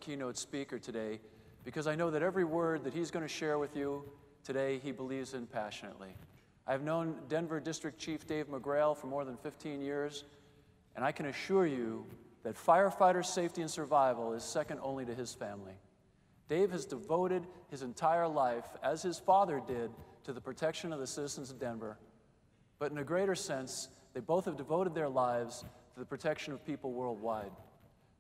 keynote speaker today because I know that every word that he's going to share with you today, he believes in passionately. I've known Denver District Chief Dave McGrail for more than 15 years, and I can assure you that firefighter safety and survival is second only to his family. Dave has devoted his entire life, as his father did, to the protection of the citizens of Denver. But in a greater sense, they both have devoted their lives to the protection of people worldwide.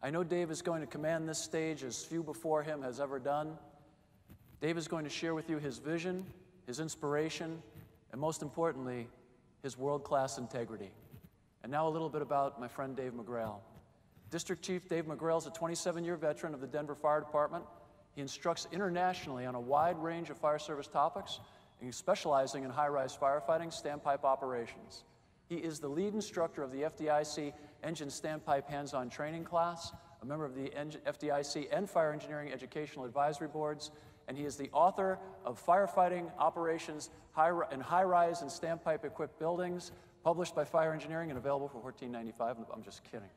I know Dave is going to command this stage as few before him has ever done. Dave is going to share with you his vision, his inspiration, and most importantly, his world-class integrity. And now a little bit about my friend Dave McGrail. District Chief Dave McGrail is a 27-year veteran of the Denver Fire Department. He instructs internationally on a wide range of fire service topics, specializing in high-rise firefighting, standpipe operations. He is the lead instructor of the FDIC Engine Standpipe Hands-On Training Class, a member of the FDIC and Fire Engineering Educational Advisory Boards, and he is the author of Firefighting Operations in High-Rise and Standpipe-Equipped Buildings, published by Fire Engineering and available for $14.95. I'm just kidding.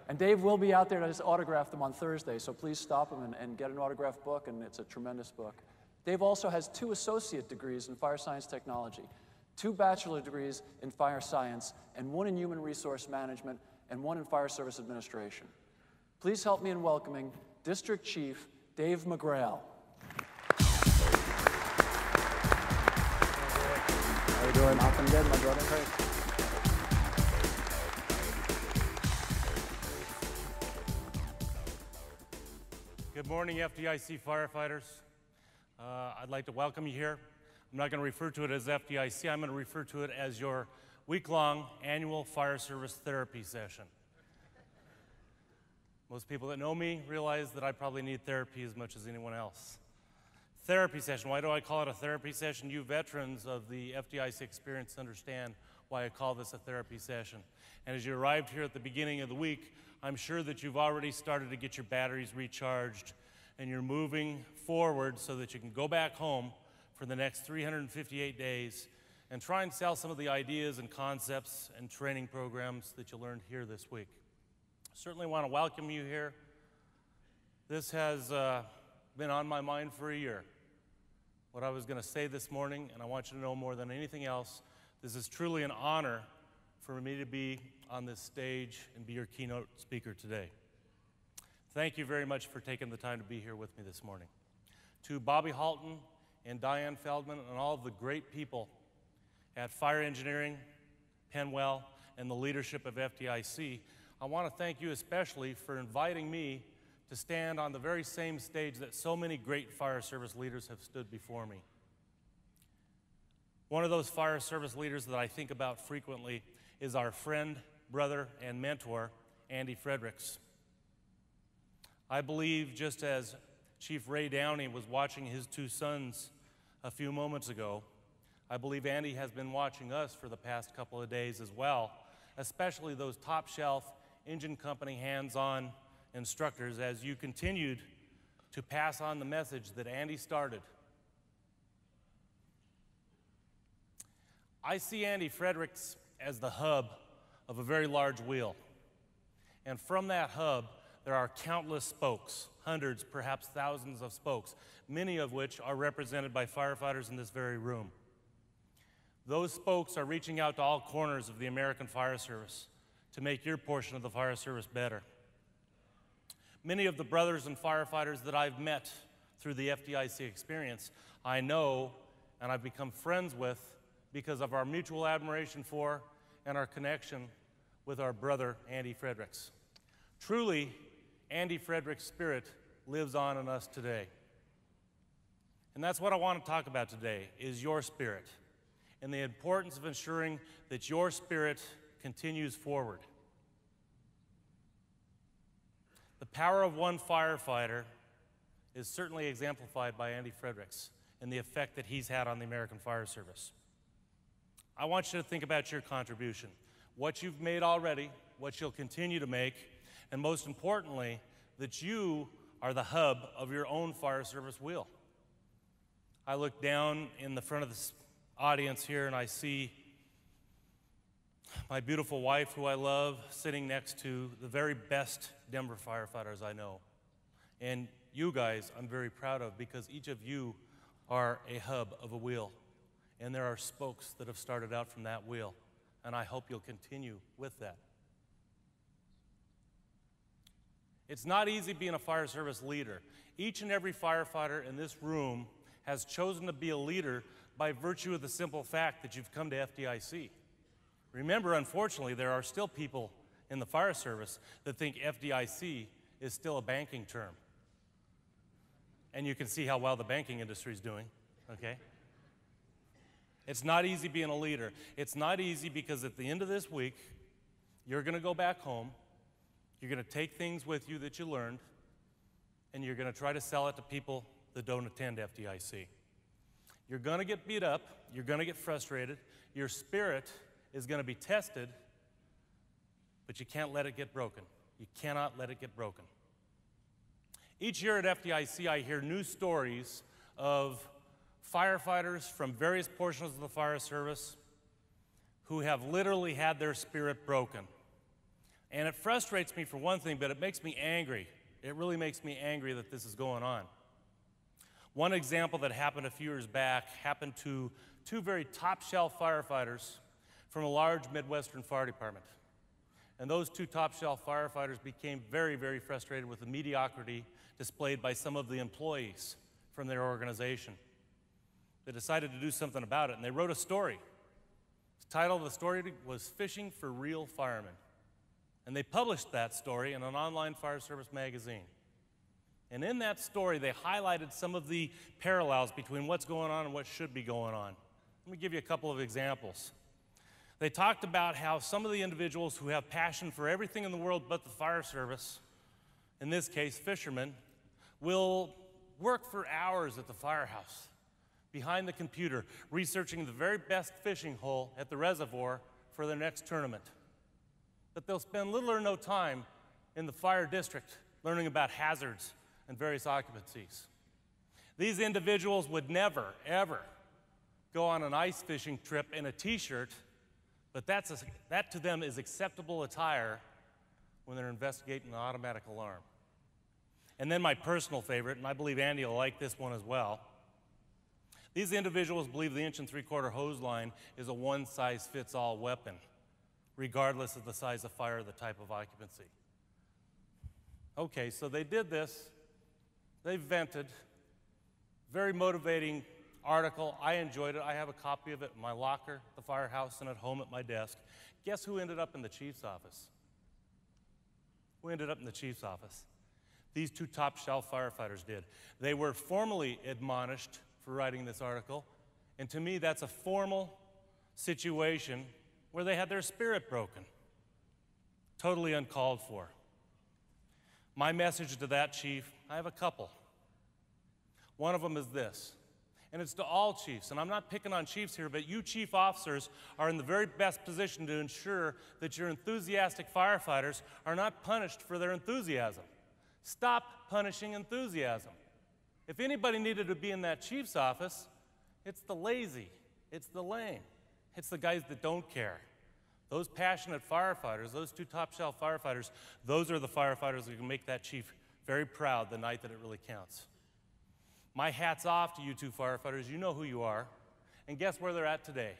And Dave will be out there to just autograph them on Thursday, so please stop him and get an autographed book, and it's a tremendous book. Dave also has 2 associate degrees in fire science technology, 2 bachelor degrees in fire science, and 1 in human resource management, and 1 in fire service administration. Please help me in welcoming District Chief Dave McGrail. How you doing? I'm good, my brother. Great. Good morning, FDIC firefighters. I'd like to welcome you here. I'm not going to refer to it as FDIC. I'm going to refer to it as your week-long annual fire service therapy session. Most people that know me realize that I probably need therapy as much as anyone else. Therapy session. Why do I call it a therapy session? You veterans of the FDIC experience understand why I call this a therapy session. And as you arrived here at the beginning of the week, I'm sure that you've already started to get your batteries recharged and you're moving forward so that you can go back home for the next 358 days and try and sell some of the ideas and concepts and training programs that you learned here this week. Certainly want to welcome you here. This has been on my mind for a year. What I was going to say this morning, and I want you to know more than anything else, this is truly an honor for me to be on this stage and be your keynote speaker today. Thank you very much for taking the time to be here with me this morning. To Bobby Halton and Diane Feldman and all of the great people at Fire Engineering, Penwell, and the leadership of FDIC, I want to thank you especially for inviting me to stand on the very same stage that so many great fire service leaders have stood before me. One of those fire service leaders that I think about frequently is our friend, brother, and mentor, Andy Fredericks. I believe just as Chief Ray Downey was watching his 2 sons a few moments ago, I believe Andy has been watching us for the past couple of days as well, especially those top-shelf engine company hands-on instructors as you continued to pass on the message that Andy started. I see Andy Fredericks as the hub of a very large wheel. And from that hub, there are countless spokes, hundreds, perhaps thousands of spokes, many of which are represented by firefighters in this very room. Those spokes are reaching out to all corners of the American Fire Service to make your portion of the fire service better. Many of the brothers and firefighters that I've met through the FDIC experience, I know and I've become friends with because of our mutual admiration for and our connection with our brother, Andy Fredericks. Truly, Andy Fredericks' spirit lives on in us today. And that's what I want to talk about today, is your spirit and the importance of ensuring that your spirit continues forward. The power of one firefighter is certainly exemplified by Andy Fredericks and the effect that he's had on the American Fire Service. I want you to think about your contribution, what you've made already, what you'll continue to make, and most importantly, that you are the hub of your own fire service wheel. I look down in the front of this audience here and I see my beautiful wife, who I love, sitting next to the very best Denver firefighters I know. And you guys, I'm very proud of, because each of you are a hub of a wheel. And there are spokes that have started out from that wheel. And I hope you'll continue with that. It's not easy being a fire service leader. Each and every firefighter in this room has chosen to be a leader by virtue of the simple fact that you've come to FDIC. Remember, unfortunately, there are still people in the fire service that think FDIC is still a banking term. And you can see how well the banking industry is doing, okay? It's not easy being a leader. It's not easy because at the end of this week, you're going to go back home, you're going to take things with you that you learned, and you're going to try to sell it to people that don't attend FDIC. You're going to get beat up, you're going to get frustrated, your spirit is going to be tested, but you can't let it get broken. You cannot let it get broken. Each year at FDIC, I hear new stories of firefighters from various portions of the fire service who have literally had their spirit broken. And it frustrates me for one thing, but it makes me angry. It really makes me angry that this is going on. One example that happened a few years back happened to two very top-shelf firefighters from a large Midwestern fire department. And those two top-shelf firefighters became very, very frustrated with the mediocrity displayed by some of the employees from their organization. They decided to do something about it, and they wrote a story. The title of the story was Fishing for Real Firemen. And they published that story in an online fire service magazine. And in that story, they highlighted some of the parallels between what's going on and what should be going on. Let me give you a couple of examples. They talked about how some of the individuals who have passion for everything in the world but the fire service, in this case fishermen, will work for hours at the firehouse, behind the computer, researching the very best fishing hole at the reservoir for their next tournament. But they'll spend little or no time in the fire district learning about hazards and various occupancies. These individuals would never, ever go on an ice fishing trip in a t-shirt, but that to them is acceptable attire when they're investigating an automatic alarm. And then my personal favorite, and I believe Andy will like this one as well. These individuals believe the 1 3/4 hose line is a one-size-fits-all weapon, regardless of the size of fire or the type of occupancy. Okay, so they did this. They vented. Very motivating article. I enjoyed it. I have a copy of it in my locker, at the firehouse, and at home at my desk. Guess who ended up in the chief's office? Who ended up in the chief's office? These two top-shelf firefighters did. They were formally admonished for writing this article, and to me, that's a formal situation where they had their spirit broken. Totally uncalled for. My message to that chief, I have a couple. One of them is this, and it's to all chiefs, and I'm not picking on chiefs here, but you chief officers are in the very best position to ensure that your enthusiastic firefighters are not punished for their enthusiasm. Stop punishing enthusiasm. If anybody needed to be in that chief's office, it's the lazy, it's the lame, it's the guys that don't care. Those passionate firefighters, those two top-shelf firefighters, those are the firefighters that can make that chief very proud the night that it really counts. My hat's off to you two firefighters. You know who you are. And guess where they're at today?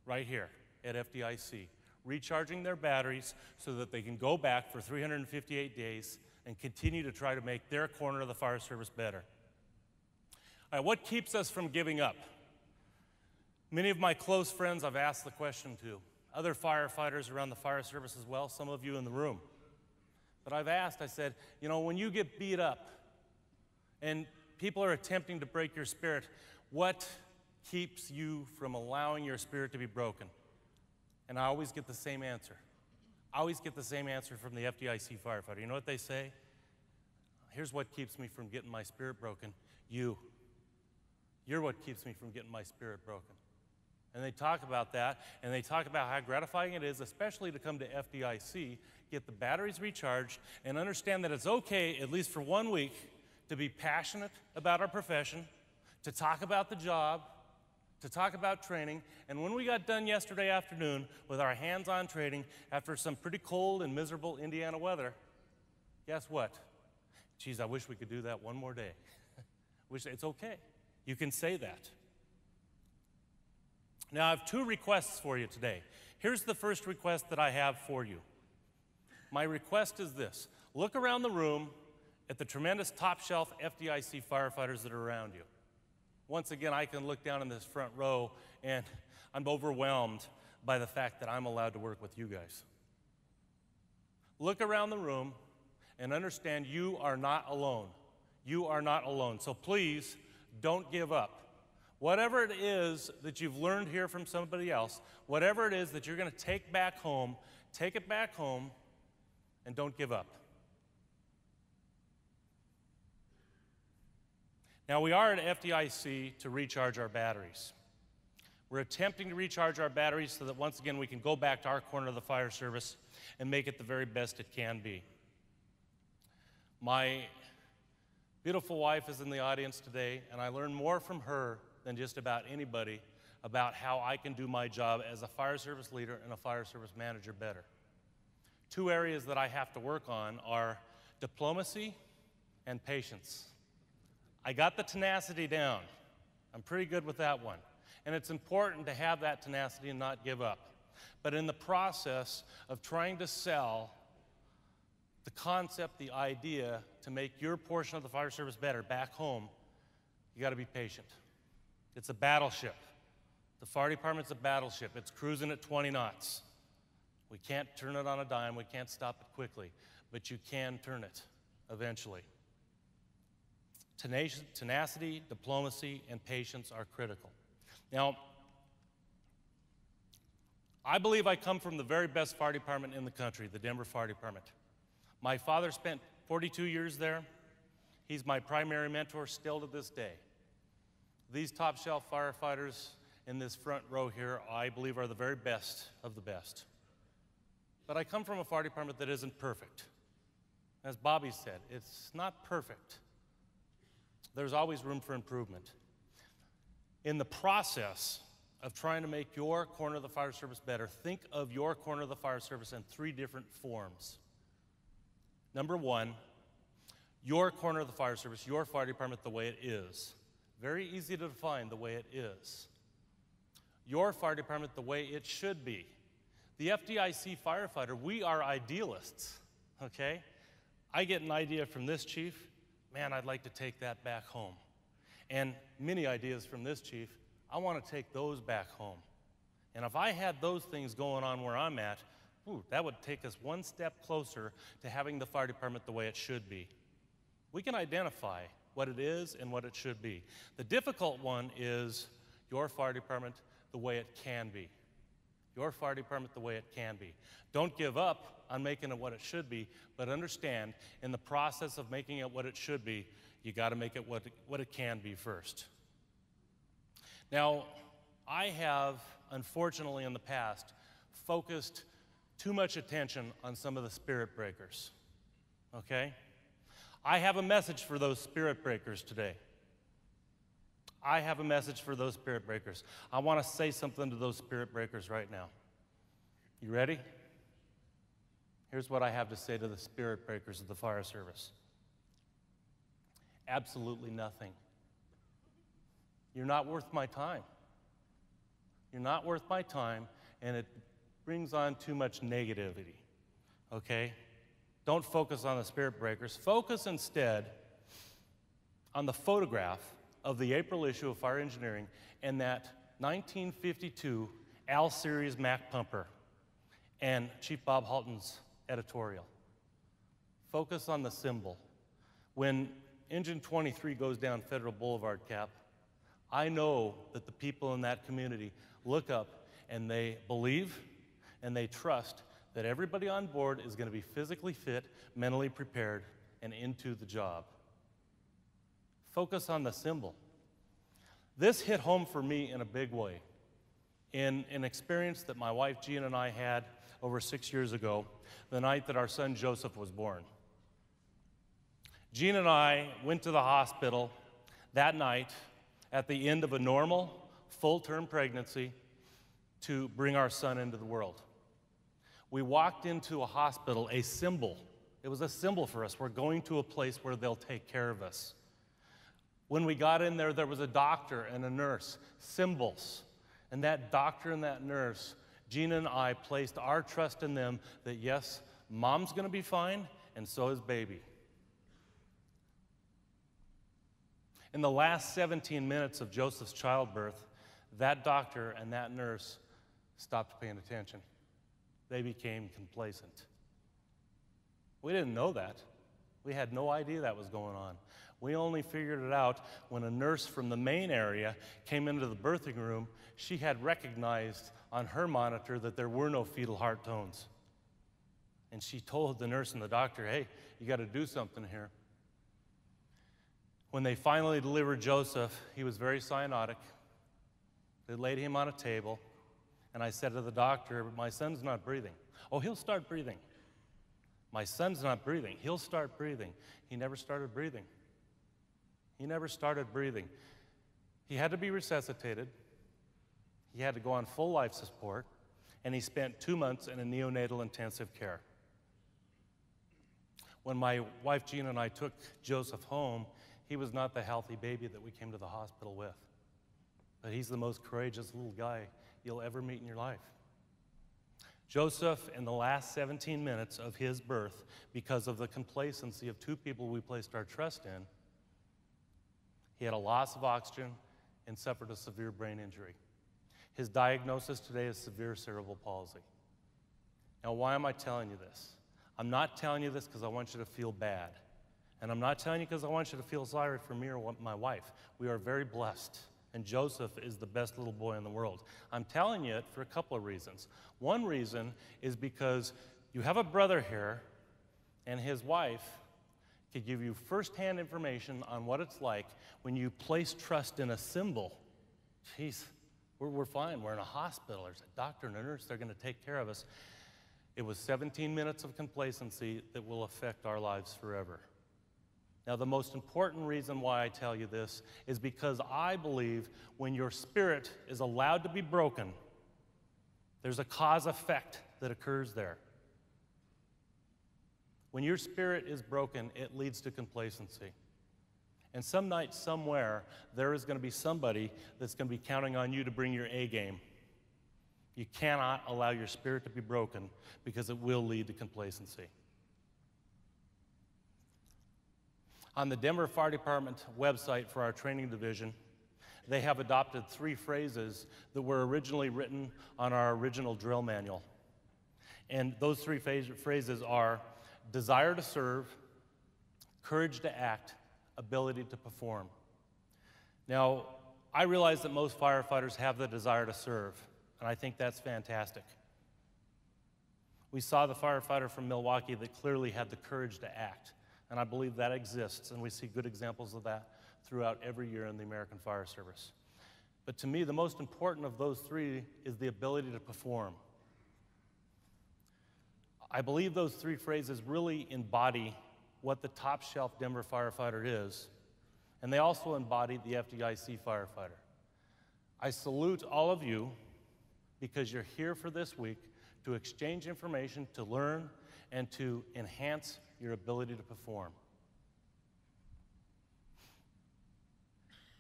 Right here at FDIC, recharging their batteries so that they can go back for 358 days and continue to try to make their corner of the fire service better. All right, what keeps us from giving up? Many of my close friends I've asked the question to, other firefighters around the fire service as well, some of you in the room. But I've asked, I said, you know, when you get beat up and people are attempting to break your spirit, what keeps you from allowing your spirit to be broken? And I always get the same answer. I always get the same answer from the FDIC firefighter. You know what they say? Here's what keeps me from getting my spirit broken. You. You're what keeps me from getting my spirit broken. And they talk about that, and they talk about how gratifying it is, especially to come to FDIC, get the batteries recharged, and understand that it's okay, at least for 1 week, to be passionate about our profession, to talk about the job, to talk about training. And when we got done yesterday afternoon with our hands-on training after some pretty cold and miserable Indiana weather, guess what? Geez, I wish we could do that one more day. It's okay. You can say that. Now, I have 2 requests for you today. Here's the first request that I have for you. My request is this. Look around the room at the tremendous top-shelf FDIC firefighters that are around you. Once again, I can look down in this front row, and I'm overwhelmed by the fact that I'm allowed to work with you guys. Look around the room and understand you are not alone. You are not alone. So please, don't give up. Whatever it is that you've learned here from somebody else, whatever it is that you're going to take back home, take it back home, and don't give up. Now, we are at FDIC to recharge our batteries. We're attempting to recharge our batteries so that once again we can go back to our corner of the fire service and make it the very best it can be. My beautiful wife is in the audience today, and I learned more from her than just about anybody about how I can do my job as a fire service leader and a fire service manager better. 2 areas that I have to work on are diplomacy and patience. I got the tenacity down. I'm pretty good with that one. And it's important to have that tenacity and not give up. But in the process of trying to sell the concept, the idea to make your portion of the fire service better back home, you got to be patient. It's a battleship. The fire department's a battleship. It's cruising at 20 knots. We can't turn it on a dime. We can't stop it quickly. But you can turn it eventually. Tenacity, diplomacy, and patience are critical. Now, I believe I come from the very best fire department in the country, the Denver Fire Department. My father spent 42 years there. He's my primary mentor still to this day. These top-shelf firefighters in this front row here, I believe, are the very best of the best. But I come from a fire department that isn't perfect. As Bobby said, it's not perfect. There's always room for improvement. In the process of trying to make your corner of the fire service better, think of your corner of the fire service in 3 different forms. Number 1, your corner of the fire service, your fire department the way it is. Very easy to define the way it is. Your fire department the way it should be. The FDIC firefighter, we are idealists, okay? I get an idea from this chief, man, I'd like to take that back home. And many ideas from this chief, I want to take those back home. And if I had those things going on where I'm at, that would take us one step closer to having the fire department the way it should be. We can identify what it is and what it should be. The difficult one is your fire department the way it can be. Your fire department the way it can be. Don't give up on making it what it should be, but understand in the process of making it what it should be, you got to make it what it can be first. Now, I have, unfortunately in the past, focused too much attention on some of the spirit breakers, okay? I have a message for those spirit breakers today. I have a message for those spirit breakers. I want to say something to those spirit breakers right now. You ready? Here's what I have to say to the spirit breakers of the fire service. Absolutely nothing. You're not worth my time. You're not worth my time, and it brings on too much negativity, okay? Don't focus on the spirit breakers. Focus instead on the photograph of the April issue of Fire Engineering and that 1952 Al Series Mac pumper and Chief Bob Halton's editorial. Focus on the symbol. When engine 23 goes down Federal Boulevard, Cap, I know that the people in that community look up and they believe and they trust that everybody on board is going to be physically fit, mentally prepared, and into the job. Focus on the symbol. This hit home for me in a big way. In an experience that my wife Jean and I had over 6 years ago, the night that our son Joseph was born. Jean and I went to the hospital that night at the end of a normal, full-term pregnancy to bring our son into the world. We walked into a hospital, a symbol. It was a symbol for us. We're going to a place where they'll take care of us. When we got in there, there was a doctor and a nurse, symbols. And that doctor and that nurse, Gina and I placed our trust in them that yes, mom's gonna be fine, and so is baby. In the last 17 minutes of Joseph's childbirth, that doctor and that nurse stopped paying attention. They became complacent. We didn't know that. We had no idea that was going on. We only figured it out when a nurse from the main area came into the birthing room. She had recognized on her monitor that there were no fetal heart tones. And she told the nurse and the doctor, hey, you got to do something here. When they finally delivered Joseph, he was very cyanotic. They laid him on a table, and I said to the doctor, my son's not breathing. Oh, he'll start breathing. My son's not breathing. He'll start breathing. He never started breathing. He never started breathing. He had to be resuscitated. He had to go on full life support, and he spent 2 months in a neonatal intensive care. When my wife Gina and I took Joseph home, he was not the healthy baby that we came to the hospital with. But he's the most courageous little guy you'll ever meet in your life. Joseph, in the last 17 minutes of his birth, because of the complacency of two people we placed our trust in, he had a loss of oxygen and suffered a severe brain injury. His diagnosis today is severe cerebral palsy. Now, why am I telling you this? I'm not telling you this because I want you to feel bad. And I'm not telling you because I want you to feel sorry for me or my wife. We are very blessed, and Joseph is the best little boy in the world. I'm telling you it for a couple of reasons. One reason is because you have a brother here, and his wife could give you firsthand information on what it's like when you place trust in a symbol. Jeez, we're fine. We're in a hospital. There's a doctor and a nurse. They're going to take care of us. It was 17 minutes of complacency that will affect our lives forever. Now, the most important reason why I tell you this is because I believe when your spirit is allowed to be broken, there's a cause-effect that occurs there. When your spirit is broken, it leads to complacency. And some night, somewhere, there is going to be somebody that's going to be counting on you to bring your A game. You cannot allow your spirit to be broken because it will lead to complacency. On the Denver Fire Department website for our training division, they have adopted 3 phrases that were originally written on our original drill manual. And those 3 phrases are desire to serve, courage to act, ability to perform. Now, I realize that most firefighters have the desire to serve, and I think that's fantastic. We saw the firefighter from Milwaukee that clearly had the courage to act. And I believe that exists, and we see good examples of that throughout every year in the American Fire Service. But to me, the most important of those 3 is the ability to perform. I believe those 3 phrases really embody what the top shelf Denver firefighter is, and they also embody the FDIC firefighter. I salute all of you because you're here for this week to exchange information, to learn, and to enhance your ability to perform.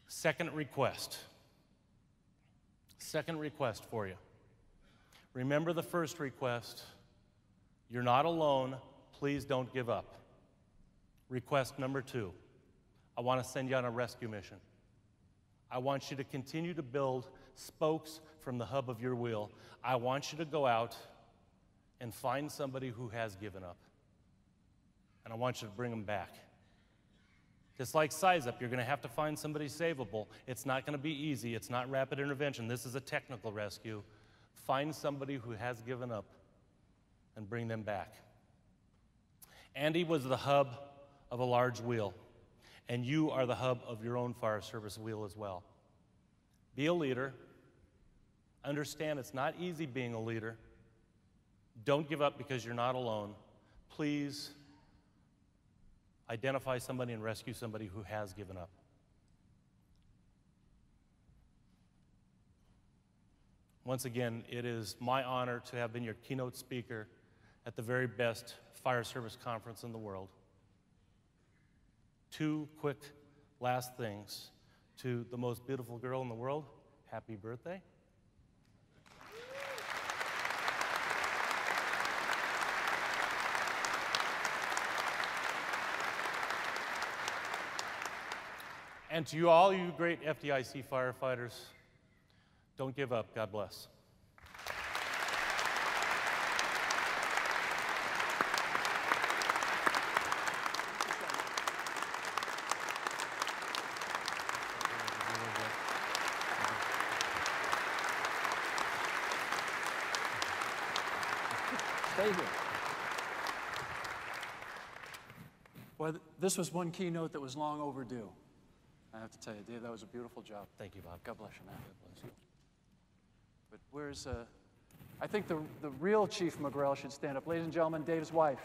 Second request for you. Remember the first request. You're not alone. Please don't give up. Request number 2. I want to send you on a rescue mission. I want you to continue to build spokes from the hub of your wheel. I want you to go out and find somebody who has given up. And I want you to bring them back. Just like Size Up, you're going to have to find somebody savable. It's not going to be easy. It's not rapid intervention. This is a technical rescue. Find somebody who has given up and bring them back. Andy was the hub of a large wheel, and you are the hub of your own fire service wheel as well. Be a leader. Understand it's not easy being a leader. Don't give up because you're not alone. Please identify somebody and rescue somebody who has given up. once again, it is my honor to have been your keynote speaker at the very best fire service conference in the world. Two quick last things. To the most beautiful girl in the world, happy birthday. And to you, all you great FDIC firefighters, don't give up. God bless. Stay here. Well, this was one keynote that was long overdue. I have to tell you, Dave, that was a beautiful job. Thank you, Bob. God bless you, man. God bless you. But where's, I think the real Chief McGrail should stand up. Ladies and gentlemen, Dave's wife.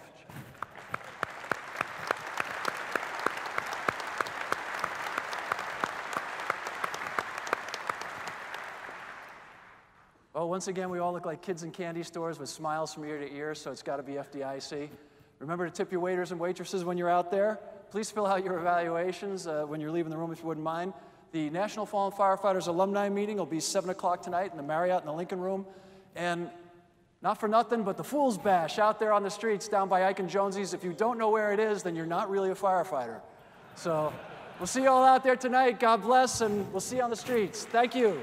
Well, once again, we all look like kids in candy stores with smiles from ear to ear, so it's got to be FDIC. Remember to tip your waiters and waitresses when you're out there. Please fill out your evaluations when you're leaving the room, if you wouldn't mind. The National Fallen Firefighters Alumni Meeting will be 7 o'clock tonight in the Marriott in the Lincoln Room. And not for nothing, but the Fool's Bash out there on the streets down by Ike and Jonesy's. If you don't know where it is, then you're not really a firefighter. So we'll see you all out there tonight. God bless, and we'll see you on the streets. Thank you.